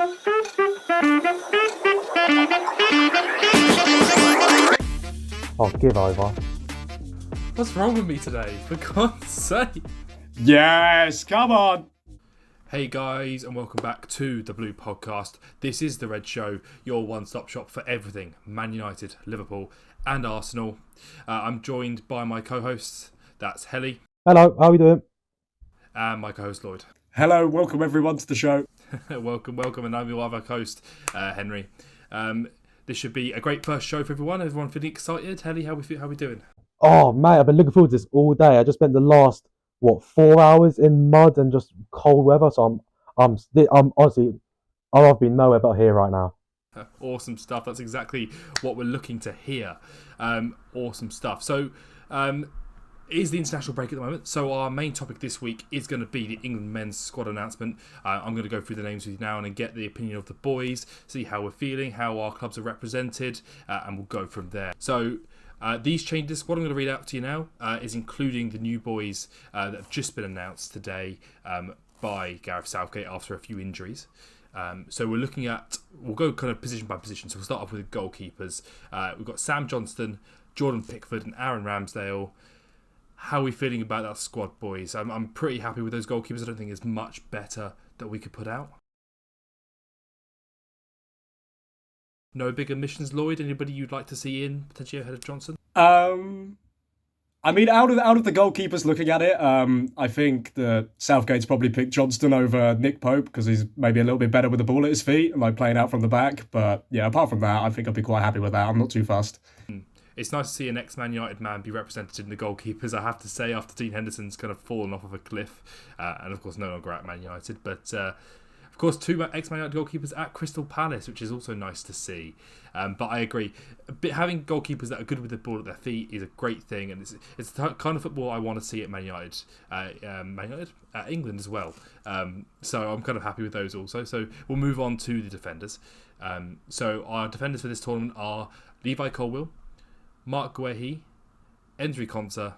Oh, give over. What's wrong with me today? For God's sake. Yes, come on. Hey guys, and welcome back to the Blue Podcast. This is the Red Show, your one-stop shop for everything Man United, Liverpool, and Arsenal. I'm joined by my co-hosts. That's Heli. Hello, how are we doing? And my co-host Lloyd. Hello, welcome everyone to the show. welcome, and I'm your other host, Henry. This should be a great first show for everyone. Everyone feeling excited? Heli, how we doing? Oh, mate, I've been looking forward to this all day. I just spent the last 4 hours in mud and just cold weather. So I'm honestly, I've been nowhere but here right now. Awesome stuff. That's exactly what we're looking to hear. Awesome stuff. So, it is the international break at the moment. So our main topic this week is going to be the England men's squad announcement. I'm going to go through the names with you now and get the opinion of the boys, see how we're feeling, how our clubs are represented, and we'll go from there. So, these changes, what I'm going to read out to you now, is including the new boys that have just been announced today by Gareth Southgate after a few injuries. So we'll go kind of position by position. So we'll start off with the goalkeepers. We've got Sam Johnston, Jordan Pickford and Aaron Ramsdale. How are we feeling about that squad, boys? I'm pretty happy with those goalkeepers. I don't think there's much better that we could put out. No big omissions, Lloyd? Anybody you'd like to see in, potentially ahead of Johnson? I mean, out of the goalkeepers looking at it, I think that Southgate's probably picked Johnston over Nick Pope because he's maybe a little bit better with the ball at his feet and like playing out from the back. But yeah, apart from that, I think I'd be quite happy with that. I'm not too fussed. It's nice to see an ex-Man United man be represented in the goalkeepers, I have to say, after Dean Henderson's kind of fallen off of a cliff. And of course, no longer at Man United. But of course, two ex-Man United goalkeepers at Crystal Palace, which is also nice to see. But I agree, having goalkeepers that are good with the ball at their feet is a great thing, and it's the kind of football I want to see at Man United, at England as well. So I'm kind of happy with those also. So we'll move on to the defenders. So our defenders for this tournament are Levi Colwill, Mark Guehi, Enzri Konsa,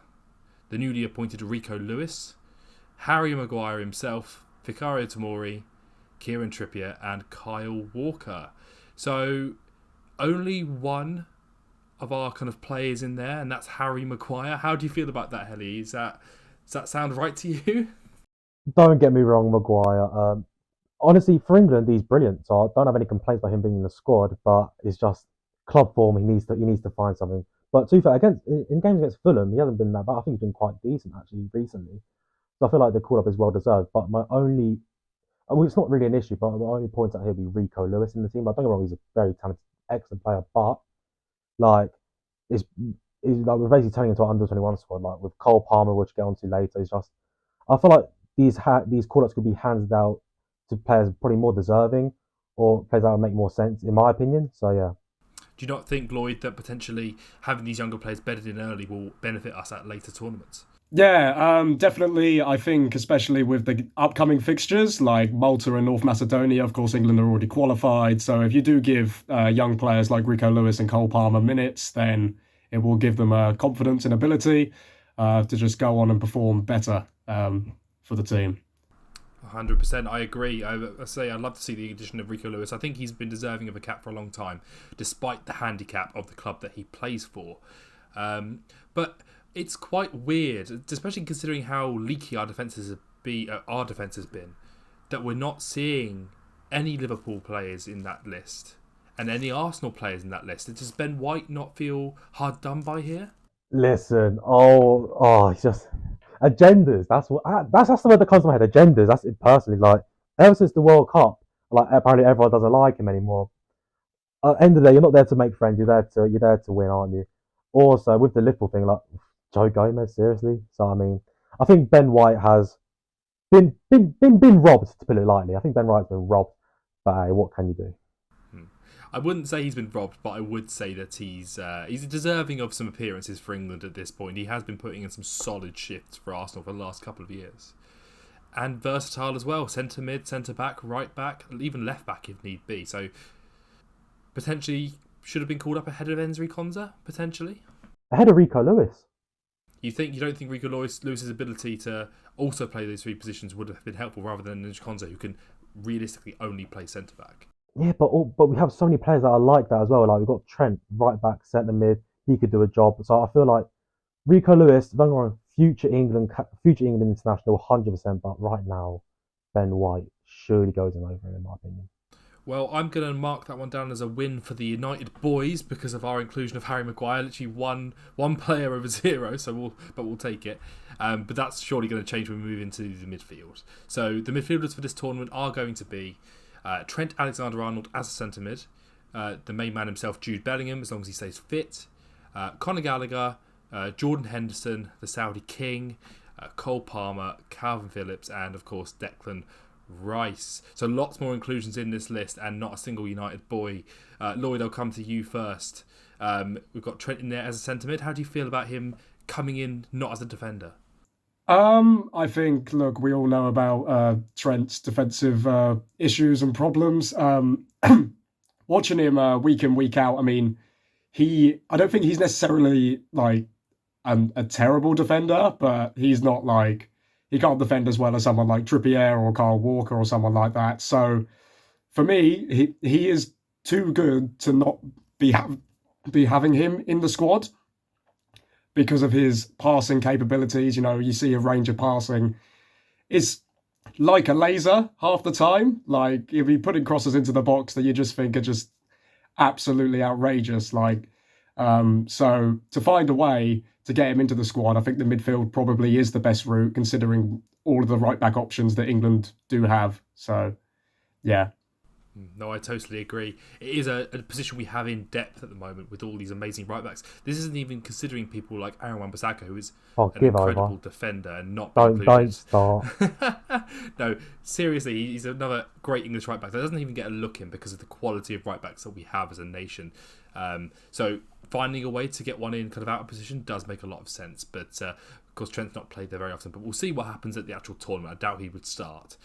the newly appointed Rico Lewis, Harry Maguire himself, Fikayo Tomori, Kieran Trippier and Kyle Walker. So only one of our kind of players in there, and that's Harry Maguire. How do you feel about that, Heli? Does that sound right to you? Don't get me wrong, Maguire. Honestly, for England, he's brilliant. So I don't have any complaints about him being in the squad. But it's just club form. He needs to find something. But to be fair, in games against Fulham, he hasn't been that bad. I think he's been quite decent actually recently. So I feel like the call up is well deserved. But it's not really an issue, but the only point out here would be Rico Lewis in the team. I don't get me wrong, he's a very talented, excellent player, but like, it's like we're basically turning into an under-21 squad. Like with Cole Palmer, which we'll get onto later, it's just I feel like these call-ups could be handed out to players probably more deserving or players that would make more sense, in my opinion. So yeah. Do you not think, Lloyd, that potentially having these younger players bedded in early will benefit us at later tournaments? Yeah, definitely. I think especially with the upcoming fixtures like Malta and North Macedonia, of course, England are already qualified. So if you do give young players like Rico Lewis and Cole Palmer minutes, then it will give them confidence and ability to just go on and perform better for the team. 100%, I agree. I say I'd love to see the addition of Rico Lewis. I think he's been deserving of a cap for a long time, despite the handicap of the club that he plays for. But it's quite weird, especially considering how leaky our defence has been, that we're not seeing any Liverpool players in that list and any Arsenal players in that list. Does Ben White not feel hard done by here? Listen, it's just agendas. That's the word that comes to my head. Agendas. That's it personally. Like ever since the World Cup, like apparently everyone doesn't like him anymore. At the end of the day, you're not there to make friends. You're there to win, aren't you? Also, with the Liverpool thing, like Joe Gomez, seriously. So I mean, I think Ben White has been robbed, to put it lightly. I think Ben White's been robbed. But hey, what can you do? I wouldn't say he's been robbed, but I would say that he's deserving of some appearances for England at this point. He has been putting in some solid shifts for Arsenal for the last couple of years. And versatile as well. Centre mid, centre back, right back, even left back if need be. So potentially should have been called up ahead of Enzri Konsa, potentially. Ahead of Rico Lewis. You don't think Rico Lewis's ability to also play those three positions would have been helpful rather than Enzri Konsa, who can realistically only play centre back. Yeah, but we have so many players that are like that as well. Like we've got Trent, right back, centre mid. He could do a job. So I feel like Rico Lewis, don't get me wrong, future England international, 100%. But right now, Ben White surely goes in over him, in my opinion. Well, I'm going to mark that one down as a win for the United boys because of our inclusion of Harry Maguire. Literally one player over zero, we'll take it. But that's surely going to change when we move into the midfield. So the midfielders for this tournament are going to be Trent Alexander-Arnold as a centre mid, the main man himself, Jude Bellingham, as long as he stays fit, Conor Gallagher, Jordan Henderson, the Saudi King, Cole Palmer, Calvin Phillips, and of course Declan Rice. So lots more inclusions in this list and not a single United boy. Lloyd, I'll come to you first. We've got Trent in there as a centre mid. How do you feel about him coming in not as a defender? I think, look, we all know about Trent's defensive issues and problems. Watching him week in, week out, I mean, I don't think he's necessarily like a terrible defender, but he's not like, he can't defend as well as someone like Trippier or Kyle Walker or someone like that. So for me, he is too good to not be having him in the squad because of his passing capabilities. You know, you see a range of passing. It's like a laser half the time. Like, if he putting crosses into the box that you just think are just absolutely outrageous. Like, so to find a way to get him into the squad, I think the midfield probably is the best route considering all of the right back options that England do have. So, yeah. No, I totally agree. It is a position we have in depth at the moment with all these amazing right backs. This isn't even considering people like Aaron Wan-Bissaka, who is an incredible defender and not don't start. No, seriously, he's another great English right back that doesn't even get a look in because of the quality of right backs that we have as a nation. So finding a way to get one in kind of out of position does make a lot of sense. But of course, Trent's not played there very often, but we'll see what happens at the actual tournament. I doubt he would start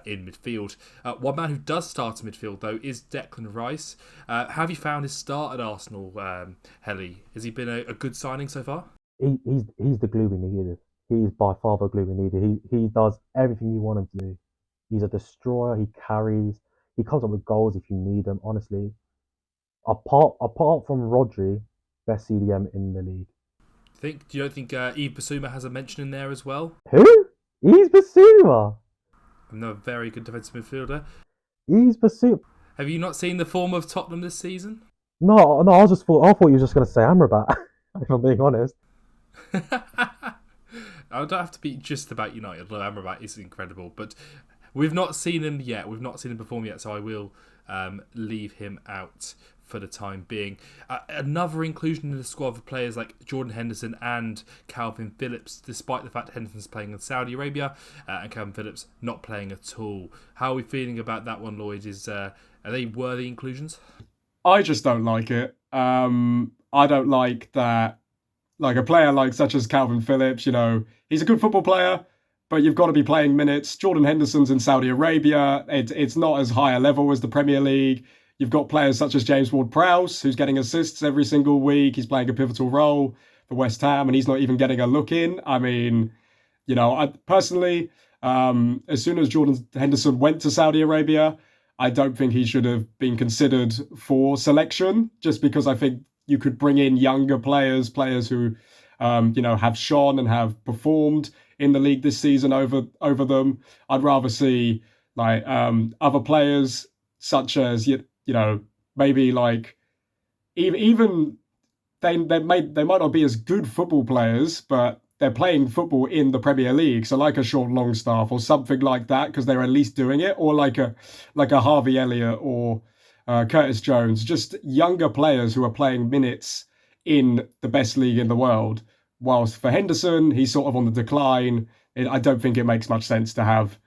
in midfield. One man who does start in midfield, though, is Declan Rice. Have you found his start at Arsenal, Heli? Has he been a good signing so far? He's the glue we needed. He's by far the glue we needed. He does everything you want him to do. He's a destroyer. He carries. He comes up with goals if you need them. Honestly, apart from Rodri, best CDM in the league. Do you don't think Yves Bissouma has a mention in there as well? Who? Yves Bissouma. Another very good defensive midfielder. Yves Bissouma. Have you not seen the form of Tottenham this season? No. I thought you were just going to say Amrabat. If I'm being honest. I don't have to be just about United. Although Amrabat is incredible, but we've not seen him yet. We've not seen him perform yet, so I will leave him out for the time being. Another inclusion in the squad of players like Jordan Henderson and Calvin Phillips, despite the fact Henderson's playing in Saudi Arabia and Calvin Phillips not playing at all. How are we feeling about that one, Lloyd? Are they worthy inclusions? I just don't like it. I don't like that. Like a player like such as Calvin Phillips, you know, he's a good football player, but you've got to be playing minutes. Jordan Henderson's in Saudi Arabia. It's not as high a level as the Premier League. You've got players such as James Ward-Prowse, who's getting assists every single week. He's playing a pivotal role for West Ham, and he's not even getting a look in. I mean, you know, I personally, as soon as Jordan Henderson went to Saudi Arabia, I don't think he should have been considered for selection, just because I think you could bring in younger players who, you know, have shone and have performed in the league this season over them. I'd rather see like other players such as you know, maybe like even they might not be as good football players, but they're playing football in the Premier League. So like a Sean Longstaff or something like that, because they're at least doing it, or like a Harvey Elliott or Curtis Jones, just younger players who are playing minutes in the best league in the world. Whilst for Henderson, he's sort of on the decline. I don't think it makes much sense to have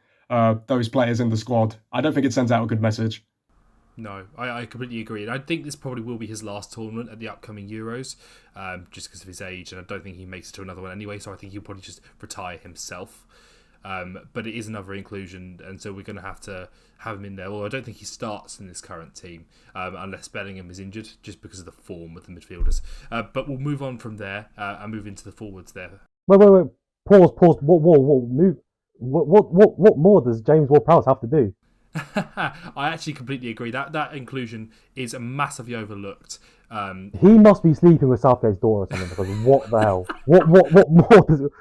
those players in the squad. I don't think it sends out a good message. No, I completely agree. And I think this probably will be his last tournament at the upcoming Euros, just because of his age. And I don't think he makes it to another one anyway, so I think he'll probably just retire himself. But it is another inclusion, and so we're going to have him in there. Well, I don't think he starts in this current team, unless Bellingham is injured, just because of the form of the midfielders. But we'll move on from there and move into the forwards there. Wait. Pause. What more does James Ward-Prowse have to do? I actually completely agree. That inclusion is massively overlooked. He must be sleeping with Southgate's daughter or something, because what the hell? What more does it...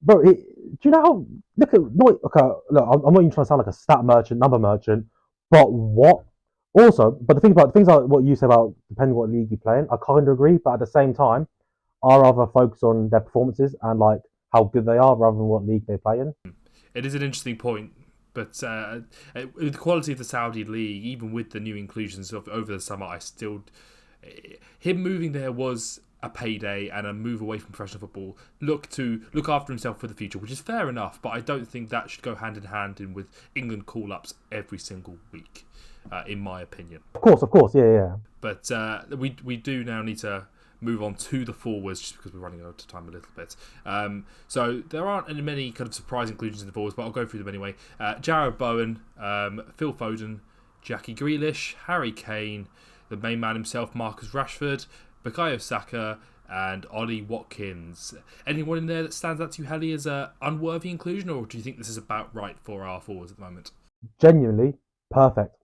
Bro, do you know how... Look at... No, okay, look, I'm not even trying to sound like a stat merchant, number merchant, but what... Also, but the things like what you say about depending what league you play in, I kind of agree, but at the same time, I rather focus on their performances and like how good they are rather than what league they play in. It is an interesting point, but with the quality of the Saudi league, even with the new inclusions of over the summer, I still... Him moving there was a payday and a move away from professional football. Look after himself for the future, which is fair enough, but I don't think that should go hand in hand with England call-ups every single week, in my opinion. Of course, yeah. But we do now need to move on to the forwards, just because we're running out of time a little bit. So there aren't many kind of surprise inclusions in the forwards, but I'll go through them anyway. Jarrod Bowen, Phil Foden, Jackie Grealish, Harry Kane, the main man himself, Marcus Rashford, Bukayo Saka, and Ollie Watkins. Anyone in there that stands out to you, Heli, as an unworthy inclusion, or do you think this is about right for our forwards at the moment? Genuinely perfect.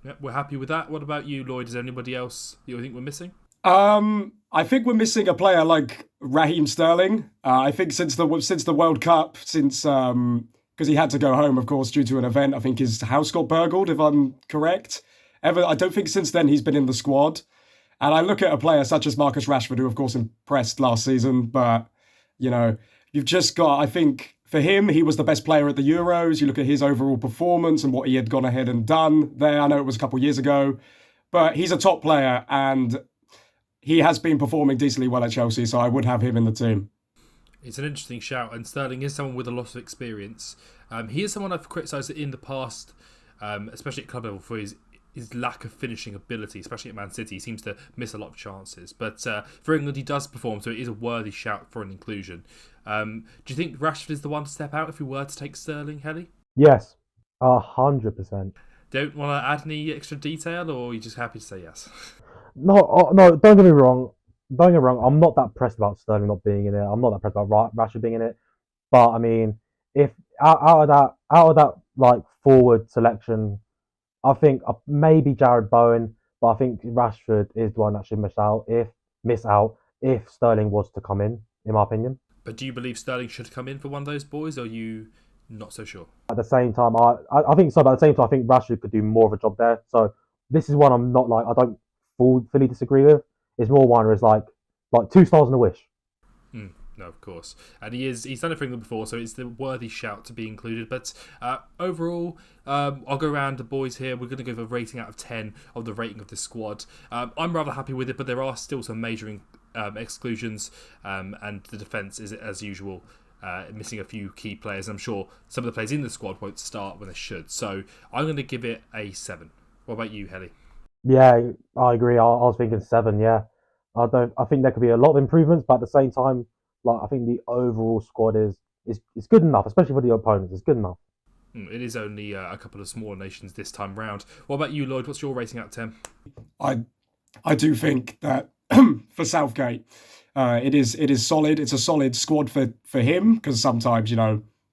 Yeah, we're happy with that. What about you, Lloyd? Is there anybody else you think we're missing? I think we're missing a player like Raheem Sterling. I think since the World Cup, because he had to go home, of course, due to an event. I think his house got burgled, if I'm correct. I don't think since then he's been in the squad. And I look at a player such as Marcus Rashford, who of course impressed last season, but you've just got, I think for him, he was the best player at the Euros. You look at his overall performance and what he had gone ahead and done there. I know it was a couple of years ago, but he's a top player and he has been performing decently well at Chelsea, so I would have him in the team. It's an interesting shout, and Sterling is someone with a lot of experience. He is someone I've criticised in the past, especially at club level, for his lack of finishing ability, especially at Man City. He seems to miss a lot of chances. But for England, he does perform, so it is a worthy shout for an inclusion. Do you think Rashford is the one to step out if we were to take Sterling, Heli? Yes, 100%. Don't want to add any extra detail, or are you just happy to say yes? No, don't get me wrong. Don't get me wrong. I'm not that pressed about Sterling not being in it. I'm not that pressed about Rashford being in it. But I mean, if out of that like forward selection, I think maybe Jarrod Bowen, but I think Rashford is the one that should miss out if Sterling was to come in my opinion. But do you believe Sterling should come in for one of those boys, or are you not so sure? At the same time, I think so. But at the same time, I think Rashford could do more of a job there. So this is one I'm not like I don't fully disagree with. It's more one where it's like 2 stars and a wish. No, of course. And he's done it for England before, so it's the worthy shout to be included. But overall, I'll go around the boys here. We're going to give a rating out of 10 of the rating of the squad. I'm rather happy with it, but there are still some major exclusions, and the defence is, as usual, missing a few key players. I'm sure some of the players in the squad won't start when they should. So I'm going to give it a 7. What about you, Heli? Yeah, I agree. I was thinking 7. Yeah, I think there could be a lot of improvements, but at the same time, like I think the overall squad is good enough, especially for the opponents. It's good enough. It is only a couple of smaller nations this time round. What about you, Lloyd? What's your rating out of 10? I do think that for Southgate, it is solid. It's a solid squad for him, because sometimes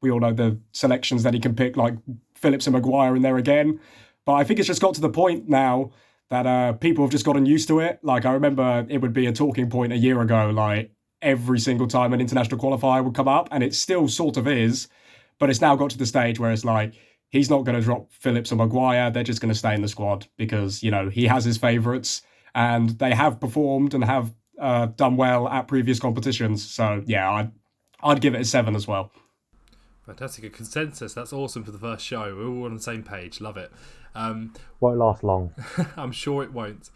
we all know the selections that he can pick, like Phillips and Maguire in there again. But I think it's just got to the point now that people have just gotten used to it. Like I remember it would be a talking point a year ago, like every single time an international qualifier would come up, and it still sort of is, but it's now got to the stage where it's like, he's not going to drop Phillips or Maguire, they're just going to stay in the squad because, he has his favourites, and they have performed and have done well at previous competitions. So, yeah, I'd give it a 7 as well. Fantastic, a consensus. That's awesome for the first show. We're all on the same page. Love it. Won't last long. I'm sure it won't.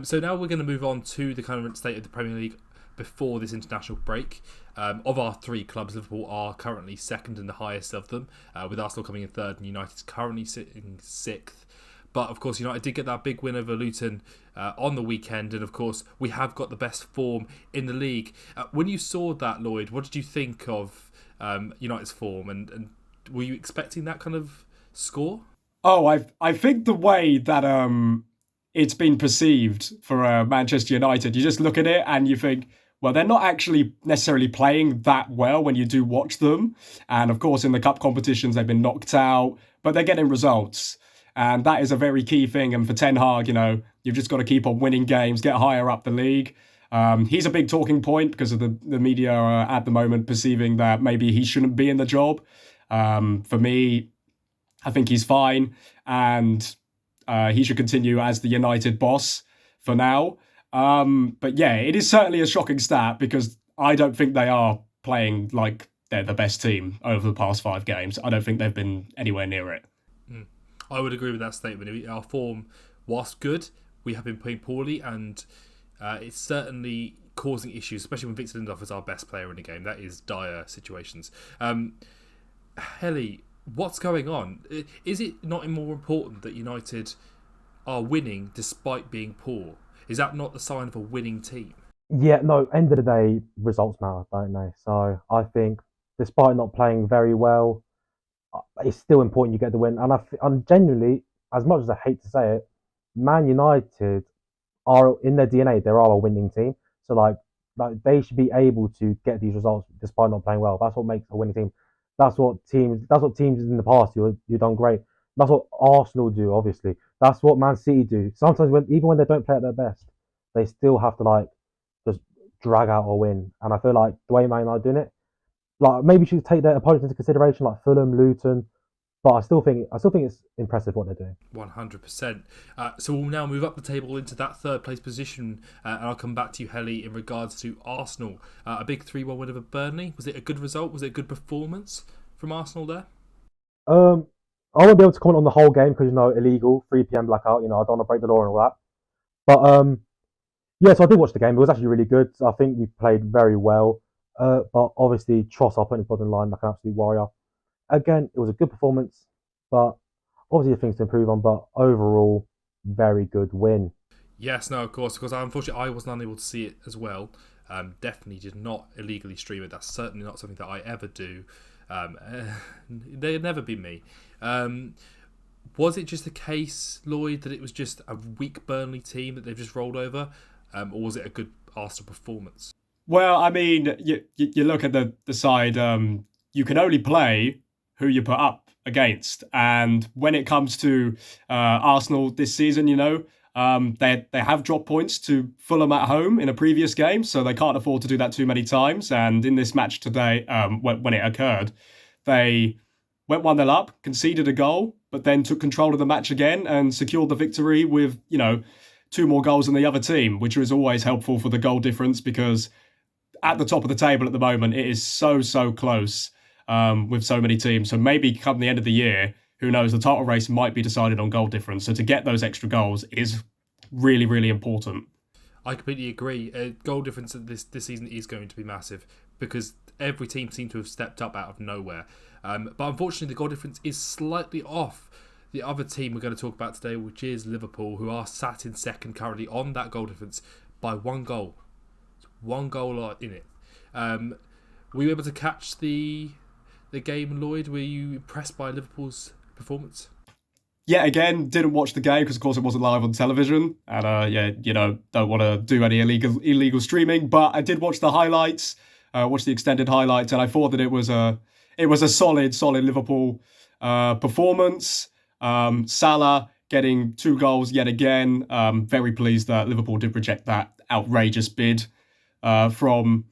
So now we're going to move on to the current state of the Premier League before this international break. Of our 3 clubs, Liverpool are currently second and the highest of them, with Arsenal coming in third and United's currently sitting 6th. But of course, United did get that big win over Luton on the weekend, and of course, we have got the best form in the league. When you saw that, Lloyd, what did you think of United's form, and were you expecting that kind of score? Oh, I think the way that it's been perceived for Manchester United, you just look at it and you think, well, they're not actually necessarily playing that well when you do watch them. And of course, in the cup competitions, they've been knocked out, but they're getting results. And that is a very key thing. And for Ten Hag, you've just got to keep on winning games, get higher up the league. He's a big talking point because of the media are at the moment perceiving that maybe he shouldn't be in the job. For me, I think he's fine, and he should continue as the United boss for now. But yeah, it is certainly a shocking stat because I don't think they are playing like they're the best team over the past 5 games. I don't think they've been anywhere near it. I would agree with that statement. Our form, whilst good, we have been playing poorly, and it's certainly causing issues, especially when Victor Lindelof is our best player in the game. That is dire situations. Heli, what's going on? Is it not more important that United are winning despite being poor? Is that not the sign of a winning team? Yeah, no, end of the day, results matter, don't they? So I think despite not playing very well, it's still important you get the win. And I'm genuinely, as much as I hate to say it, Man United are in their DNA. They are a winning team. So like they should be able to get these results despite not playing well. That's what makes a winning team. That's what teams in the past you've done great. That's what Arsenal do, obviously. That's what Man City do. Sometimes even when they don't play at their best, they still have to just drag out a win. And I feel like the way Man United are doing it, like maybe you should take their opponents into consideration, like Fulham, Luton. But I still think it's impressive what they're doing. 100%. So we'll now move up the table into that third place position, and I'll come back to you, Heli, in regards to Arsenal. A big 3-1 win over Burnley. Was it a good result? Was it a good performance from Arsenal there? I won't be able to comment on the whole game because illegal 3 p.m. blackout. I don't want to break the law and all that. But yeah, so I did watch the game. It was actually really good. I think we played very well. But obviously, Trossard put his body in line like an absolute warrior. Again, it was a good performance, but obviously things to improve on. But overall, very good win. Yes, no, of course, because unfortunately I wasn't unable to see it as well. Definitely did not illegally stream it. That's certainly not something that I ever do. They'd never be me. Was it just a case, Lloyd, that it was just a weak Burnley team that they've just rolled over, or was it a good Arsenal performance? Well, I mean, you look at the side. You can only play who you put up against, and when it comes to Arsenal this season, they have dropped points to Fulham at home in a previous game, so they can't afford to do that too many times. And in this match today, when it occurred, they went 1-0 up, conceded a goal, but then took control of the match again and secured the victory with 2 more goals than the other team, which was always helpful for the goal difference because at the top of the table at the moment, it is so close with so many teams. So maybe come the end of the year, who knows, the title race might be decided on goal difference. So to get those extra goals is really, really important. I completely agree. Goal difference this season is going to be massive because every team seemed to have stepped up out of nowhere. But unfortunately, the goal difference is slightly off the other team we're going to talk about today, which is Liverpool, who are sat in second currently on that goal difference by 1 goal. 1 goal in it. Were you able to catch the game, Lloyd? Were you impressed by Liverpool's performance? Yeah, again, didn't watch the game because, of course, it wasn't live on television, and don't want to do any illegal streaming. But I did watch the highlights, watch the extended highlights, and I thought that it was a solid Liverpool performance. Salah getting 2 goals yet again. Very pleased that Liverpool did reject that outrageous bid from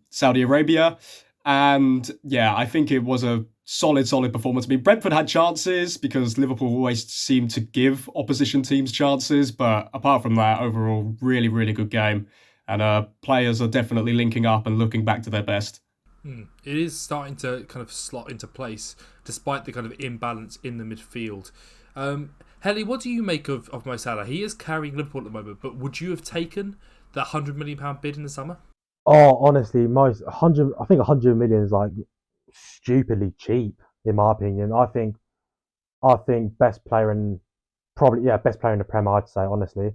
Saudi Arabia. And yeah, I think it was a solid performance. I mean, Brentford had chances because Liverpool always seem to give opposition teams chances. But apart from that, overall, really, really good game. And players are definitely linking up and looking back to their best. It is starting to kind of slot into place despite the kind of imbalance in the midfield. Heli, what do you make of Mo Salah? He is carrying Liverpool at the moment, but would you have taken that £100 million bid in the summer? Oh, honestly, I think 100 million is like stupidly cheap in my opinion. I think best player in the Premier, I'd say honestly,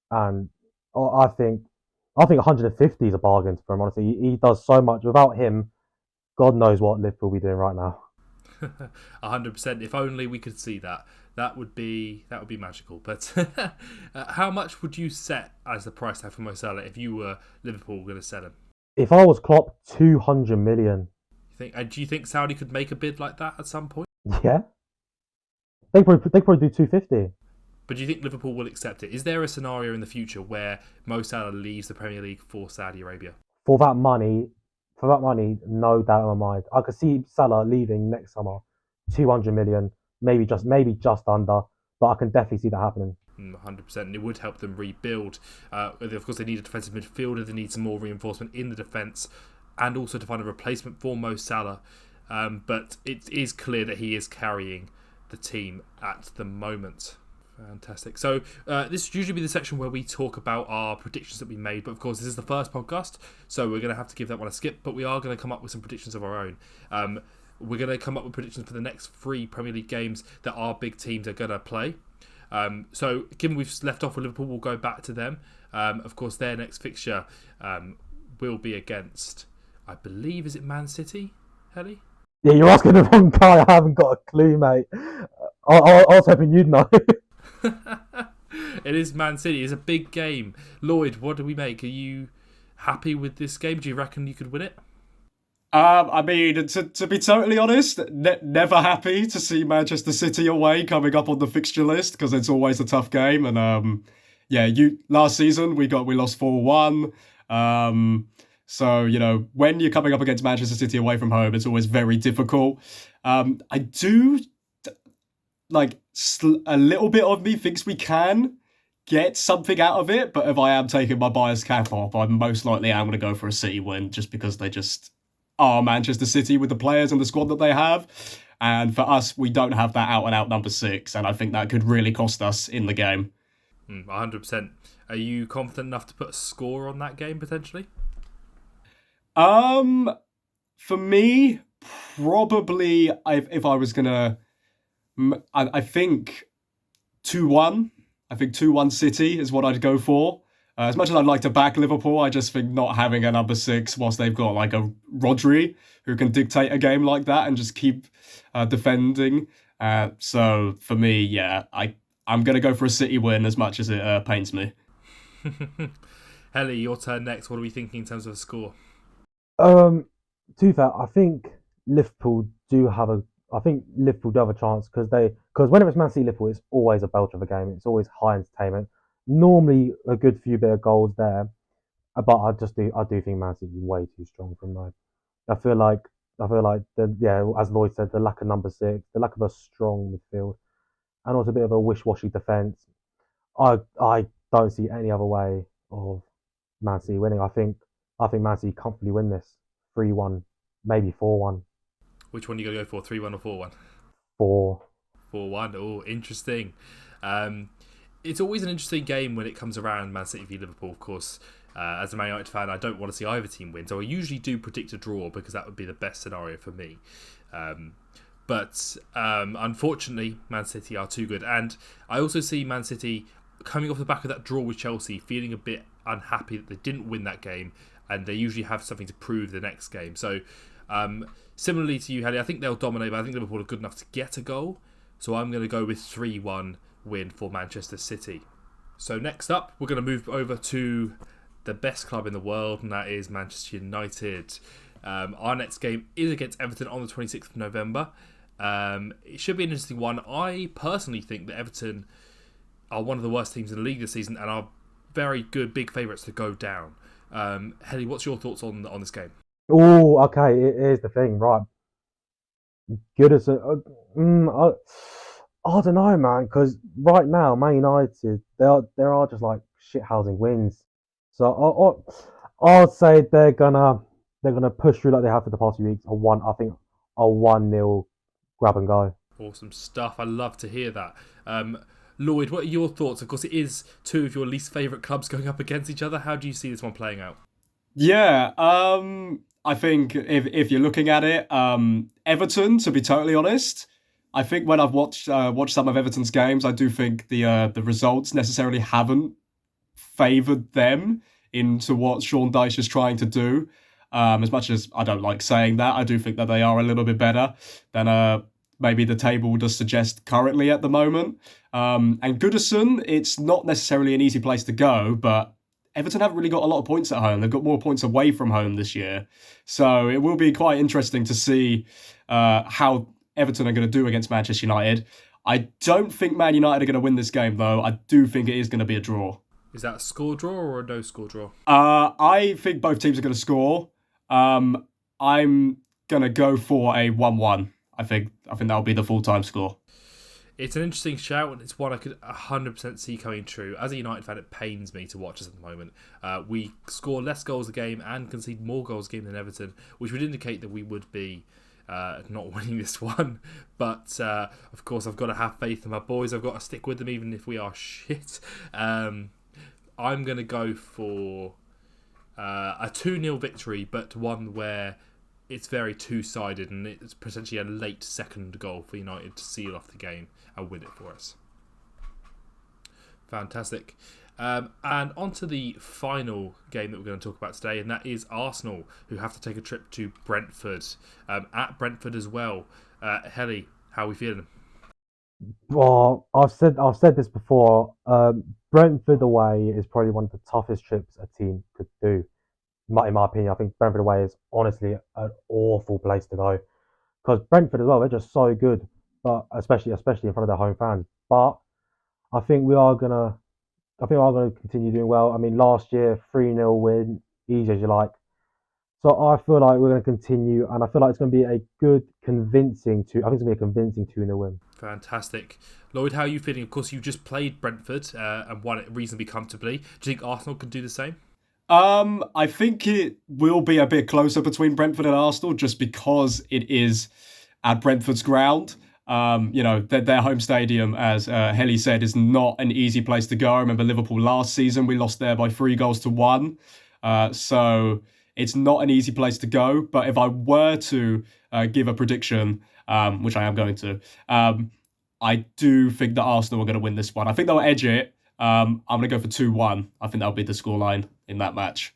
and I think 150 is a bargain for him. Honestly, he does so much. Without him, God knows what Liverpool will be doing right now. 100%. If only we could see that. That would be magical. But how much would you set as the price tag for Mo Salah if you were Liverpool going to sell him? If I was Klopp, 200 million. Do you think Saudi could make a bid like that at some point? Yeah, They probably do 250. But do you think Liverpool will accept it? Is there a scenario in the future where Mo Salah leaves the Premier League for Saudi Arabia? For that money, no doubt in my mind. I could see Salah leaving next summer, 200 million, maybe just under, but I can definitely see that happening. 100%, and it would help them rebuild. Of course, they need a defensive midfielder, they need some more reinforcement in the defence, and also to find a replacement for Mo Salah. But it is clear that he is carrying the team at the moment. Fantastic. So this usually be the section where we talk about our predictions that we made, but of course this is the first podcast, so we're going to have to give that one a skip, but we are going to come up with some predictions of our own. We're going to come up with predictions for the next 3 Premier League games that our big teams are going to play. So given we've left off with Liverpool, we'll go back to them. Of course, their next fixture will be against, I believe, is it Man City, Heli? Yeah, you're asking the wrong guy. I haven't got a clue, mate. I was hoping you'd know. It is Man City. It's a big game. Lloyd, what do we make? Are you happy with this game? Do you reckon you could win it? I mean, to be totally honest, never happy to see Manchester City away coming up on the fixture list because it's always a tough game. And last season we lost 4-1. So when you're coming up against Manchester City away from home, it's always very difficult. I do a little bit of me thinks we can get something out of it, but if I am taking my bias cap off, I most likely am going to go for a City win just because they just are Manchester City with the players and the squad that they have. And for us, we don't have that out-and-out number 6, and I think that could really cost us in the game. 100%. Are you confident enough to put a score on that game, potentially? For me, probably, if I was going to... I think 2-1. I think 2-1 City is what I'd go for. As much as I'd like to back Liverpool, I just think not having a number 6 whilst they've got like a Rodri who can dictate a game like that and just keep defending. So for me, yeah, I'm going to go for a City win as much as it pains me. Heli, your turn next. What are we thinking in terms of a score? To be fair, I think Liverpool do have a chance because whenever it's Man City Liverpool, it's always a belter of a game. It's always high entertainment. Normally a good few bit of goals there, but I do think Man City is way too strong from there. I feel like as Lloyd said, the lack of number 6, the lack of a strong midfield, and also a bit of a wish-washy defence. I don't see any other way of Man City winning. I think Man City comfortably win this 3-1, maybe 4-1. Which one are you going to go for, 3-1 or 4-1? 4. 4-1. Oh, interesting. It's always an interesting game when it comes around Man City v Liverpool, of course. As a Man United fan, I don't want to see either team win, so I usually do predict a draw because that would be the best scenario for me. But unfortunately, Man City are too good. And I also see Man City coming off the back of that draw with Chelsea, feeling a bit unhappy that they didn't win that game, and they usually have something to prove the next game. So similarly to you, Heli, I think they'll dominate, but I think Liverpool are good enough to get a goal. So I'm going to go with 3-1 win for Manchester City. So next up, we're going to move over to the best club in the world, and that is Manchester United. Our next game is against Everton on the 26th of November. It should be an interesting one. I personally think that Everton are one of the worst teams in the league this season and are very good, big favourites to go down. Heli, what's your thoughts on this game? Oh, okay. Here's the thing, right? Good as I don't know, man. Because right now, Man United, there are just like shithousing wins. So I'll say they're gonna push through like they have for the past few weeks. I think a 1-0 grab and go. Awesome stuff. I love to hear that. Lloyd, what are your thoughts? Of course, it is 2 of your least favourite clubs going up against each other. How do you see this one playing out? Yeah, I think if you're looking at it, Everton, to be totally honest, I think when I've watched some of Everton's games, I do think the results necessarily haven't favoured them into what Sean Dyche is trying to do. As much as I don't like saying that, I do think that they are a little bit better than maybe the table does suggest currently at the moment. And Goodison, it's not necessarily an easy place to go, but Everton haven't really got a lot of points at home. They've got more points away from home this year. So it will be quite interesting to see how Everton are going to do against Manchester United. I don't think Man United are going to win this game, though. I do think it is going to be a draw. Is that a score draw or a no score draw? I think both teams are going to score. I'm going to go for a 1-1. I think that'll be the full-time score. It's an interesting shout, and it's one I could 100% see coming true. As a United fan, it pains me to watch us at the moment. We score less goals a game and concede more goals a game than Everton, which would indicate that we would be not winning this one. But, of course, I've got to have faith in my boys. I've got to stick with them even if we are shit. I'm going to go for a 2-0 victory, but one where it's very two-sided and it's potentially a late second goal for United to seal off the game and win it for us. Fantastic. And on to the final game that we're going to talk about today, and that is Arsenal, who have to take a trip to Brentford, at Brentford as well. Heli, how are we feeling? Well, I've said this before. Brentford away is probably one of the toughest trips a team could do. In my opinion, I think Brentford away is honestly an awful place to go because Brentford as well, they're just so good, but especially in front of their home fans. But I think we are gonna continue doing well. I mean, last year 3-0 win, easy as you like. So I feel like we're going to continue, and I feel like it's going to be a good, convincing I think it's going to be a convincing 2-0 win. Fantastic. Lloyd, how are you feeling? Of course, you just played Brentford and won it reasonably comfortably. Do you think Arsenal can do the same? I think it will be a bit closer between Brentford and Arsenal just because it is at Brentford's ground. Their home stadium, as Heli said, is not an easy place to go. I remember Liverpool last season, we lost there by 3-1. So it's not an easy place to go. But if I were to give a prediction, which I am going to, I do think that Arsenal are going to win this one. I think they'll edge it. I'm going to go for 2-1. I think that'll be the scoreline in that match.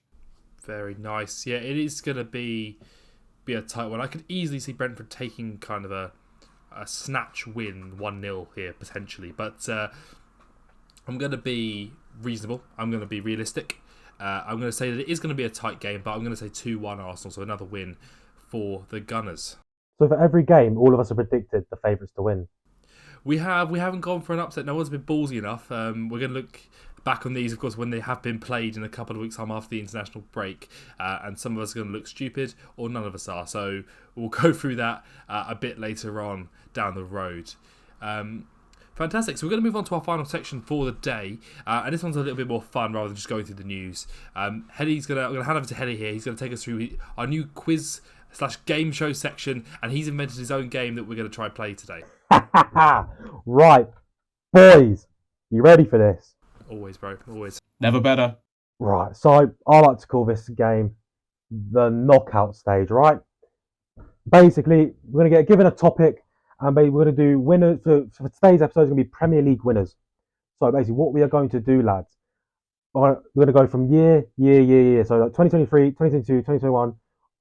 Very nice. Yeah, it is going to be a tight one. I could easily see Brentford taking kind of a snatch win, 1-0 here, potentially. But I'm going to be reasonable. I'm going to be realistic. I'm going to say that it is going to be a tight game, but I'm going to say 2-1 Arsenal, so another win for the Gunners. So for every game, all of us have predicted the favourites to win. We haven't gone for an upset. No one's been ballsy enough. We're going to look back on these, of course, when they have been played in a couple of weeks' time after the international break. And some of us are going to look stupid, or none of us are. So we'll go through that a bit later on down the road. Fantastic. So we're going to move on to our final section for the day. And this one's a little bit more fun rather than just going through the news. I'm going to hand over to Heli here. He's going to take us through our new quiz/game show section. And he's invented his own game that we're going to try play today. Right, boys, you ready for this? Always, bro, always. Never better. Right, so I like to call this game the knockout stage, right? Basically, we're going to get given a topic, and we're going to do winners. For today's episode, it's going to be Premier League winners. So basically, what we are going to do, lads, we're going to go from year. So like 2023, 2022, 2021,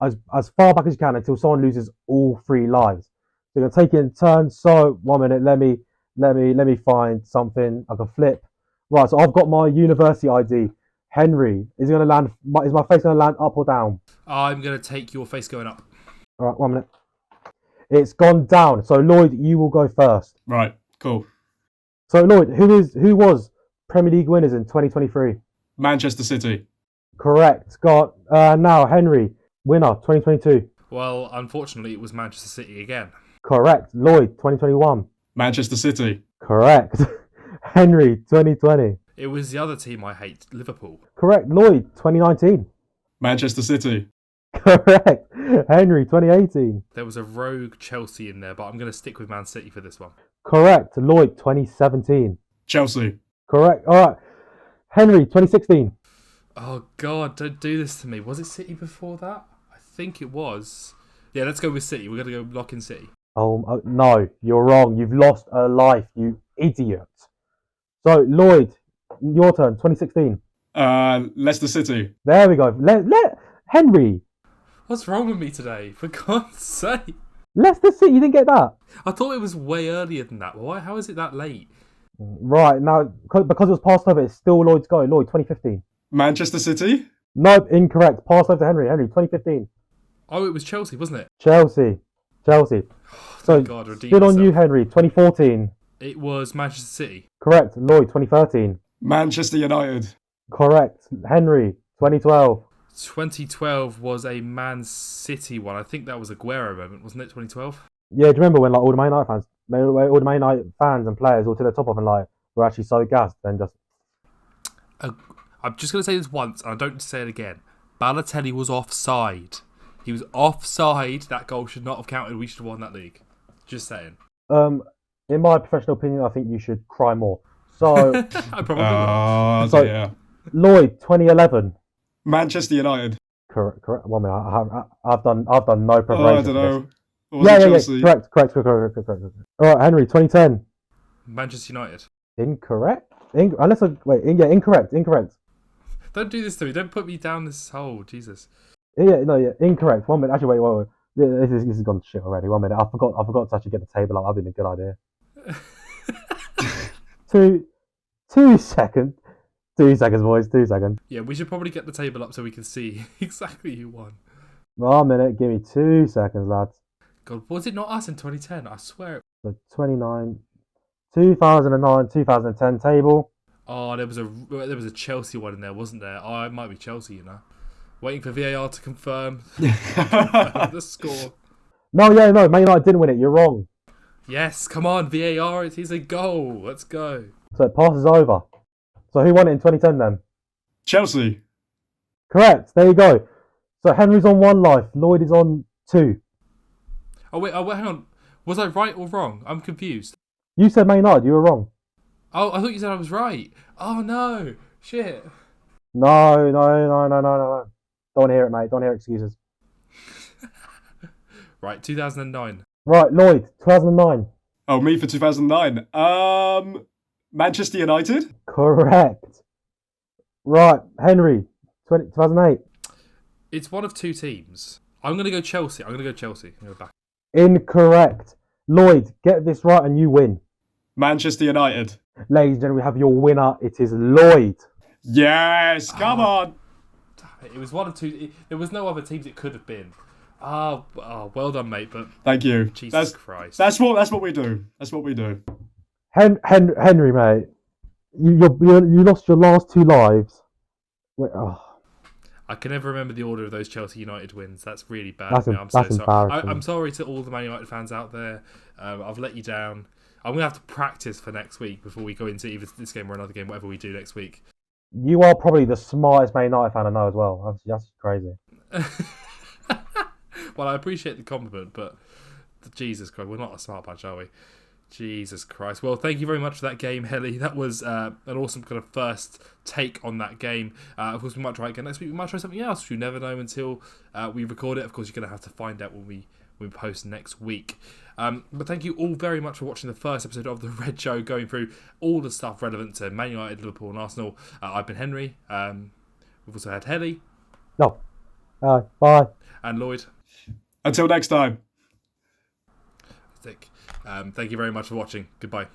as far back as you can until someone loses all 3 lives. So you're gonna take it in turns. So 1 minute, let me find something I can flip. Right, so I've got my university ID. Henry, is my face gonna land up or down? I'm gonna take your face going up. All right, 1 minute. It's gone down. So Lloyd, you will go first. Right, cool. So Lloyd, who was Premier League winners in 2023? Manchester City. Correct. Got now Henry, winner 2022. Well, unfortunately, it was Manchester City again. Correct. Lloyd, 2021. Manchester City. Correct. Henry, 2020. It was the other team I hate, Liverpool. Correct. Lloyd, 2019. Manchester City. Correct. Henry, 2018. There was a rogue Chelsea in there, but I'm going to stick with Man City for this one. Correct. Lloyd, 2017. Chelsea. Correct. All right. Henry, 2016. Oh, God, don't do this to me. Was it City before that? I think it was. Yeah, let's go with City. We're going to go lock in City. Oh, no, you're wrong. You've lost a life, you idiot. So, Lloyd, your turn, 2016. Leicester City. There we go. Henry. What's wrong with me today? For God's sake. Leicester City, you didn't get that? I thought it was way earlier than that. Why? How is it that late? Right, now, because it was passed over, it's still Lloyd's go. Lloyd, 2015. Manchester City? Nope, incorrect. Passed over to Henry. Henry, 2015. Oh, it was Chelsea, wasn't it? Chelsea. So, God, still on you, Henry, 2014. It was Manchester City. Correct. Lloyd, 2013. Manchester United. Correct. Henry, 2012. 2012 was a Man City one. I think that was a Aguero moment, wasn't it? 2012. Yeah, do you remember when like all the Man United fans and players all to the top of and like were actually so gassed and just I'm just going to say this once, and I don't say it again. Balotelli was offside. He was offside. That goal should not have counted. We should have won that league. Just saying. in my professional opinion, I think you should cry more. So I probably will. So- yeah. Lloyd, 2011. Manchester United. Correct. 1 minute. I've done no Oh, I preparation. don't know. Or was Yeah, it yeah. Chelsea? Correct. All right, Henry, 2010. Manchester United. Incorrect. Incorrect. Don't do this to me. Don't put me down this hole. Jesus. Yeah, incorrect. 1 minute. Actually, wait. This has gone to shit already. 1 minute. I forgot to actually get the table up. That'd been a good idea. 2 seconds. 2 seconds, boys. 2 seconds. Yeah, we should probably get the table up so we can see exactly who won. 1 minute. Give me 2 seconds, lads. God, was it not us in 2010? I swear. So 2009, 2010 table. Oh, there was a Chelsea one in there, wasn't there? Oh, it might be Chelsea, you know. Waiting for VAR to confirm the score. No, Man United didn't win it. You're wrong. Yes, come on, VAR. It is a goal. Let's go. So it passes over. So who won it in 2010 then? Chelsea. Correct. There you go. So Henry's on 1 life. Lloyd is on 2. Oh wait, hang on. Was I right or wrong? I'm confused. You said Man United. You were wrong. Oh, I thought you said I was right. Oh no, shit. No. Don't want to hear it, mate. Don't hear excuses. Right, 2009. Right, Lloyd, 2009. Oh, me for 2009. Manchester United. Correct. Right, Henry, 2008. It's one of 2 teams. I'm gonna go Chelsea. I'm gonna go back. Incorrect. Lloyd, get this right and you win. Manchester United. Ladies and gentlemen, we have your winner. It is Lloyd. Yes, come on. It was one of 2. There was no other teams it could have been. Oh, well done, mate. But Thank you. Jesus Christ. That's what we do. That's what we do. Henry, mate, you lost your last 2 lives. Wait, I can never remember the order of those Chelsea United wins. That's really bad. That's I'm so sorry. embarrassing. I'm sorry to all the Man United fans out there. I've let you down. I'm going to have to practice for next week before we go into either this game or another game, whatever we do next week. You are probably the smartest Man United fan I know as well. That's crazy. Well, I appreciate the compliment, but Jesus Christ, we're not a smart bunch, are we? Jesus Christ. Well, thank you very much for that game, Heli. That was an awesome kind of first take on that game. Of course, we might try it again next week. We might try something else. You never know until we record it. Of course, you're going to have to find out when we post next week. But thank you all very much for watching the first episode of The Red Show, going through all the stuff relevant to Man United, Liverpool and Arsenal. I've been Henry. We've also had Heli. No. Bye. And Lloyd. Until next time. Thank you very much for watching. Goodbye.